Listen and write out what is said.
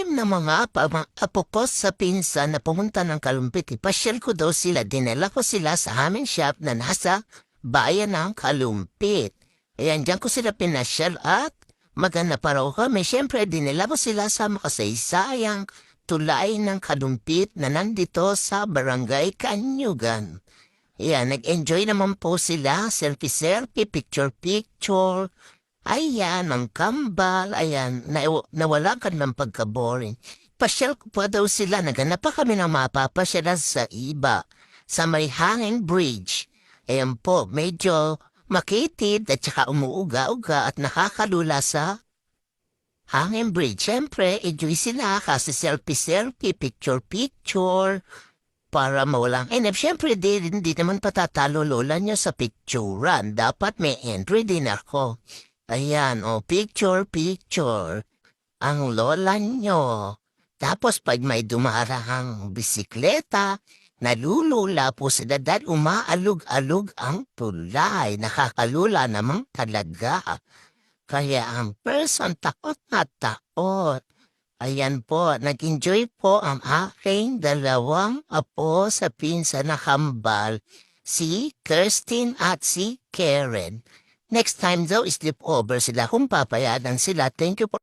time na mga apo ko sa pinsan na pumunta ng Kalumpit, ipasyal ko daw sila, dinala ko sila sa aming shop na nasa bayan ng Kalumpit. Ayan, diyan ko sila pinasyal at maganda pa raw kami. Siyempre, dinala ko sila sa makasaysayang tulay ng Kalumpit na nandito sa Barangay Kanyugan. Ayan, nag-enjoy naman po sila, selfie-selfie, picture-picture. Ayan, ang kambal, ayan, nawala ka ng pagka-boring. Pasyal ko pa daw sila, naganap pa kami ng mapapasyalan sa iba, sa may hanging bridge. Ayan po, medyo makitid at saka umuuga-uga at nakakalula sa hanging bridge. Siyempre, enjoy sila kasi selfie-selfie, picture-picture, para mawalang enep. Siyempre, hindi naman patatalo lola niya sa picturean. Dapat may entry din ako. Ayan, picture. Ang lola nyo. Tapos pag may dumarahang bisikleta, nalulula po sila dahil umaalog-alog ang tulay. Nakakalula naman talaga. Kaya ang person takot na takot. Ayan po, nag-enjoy po ang aking dalawang apo sa pinsan na kambal, si Kirsten at si Karen. Next time daw, sleep over sila kung papayagan sila. Thank you po.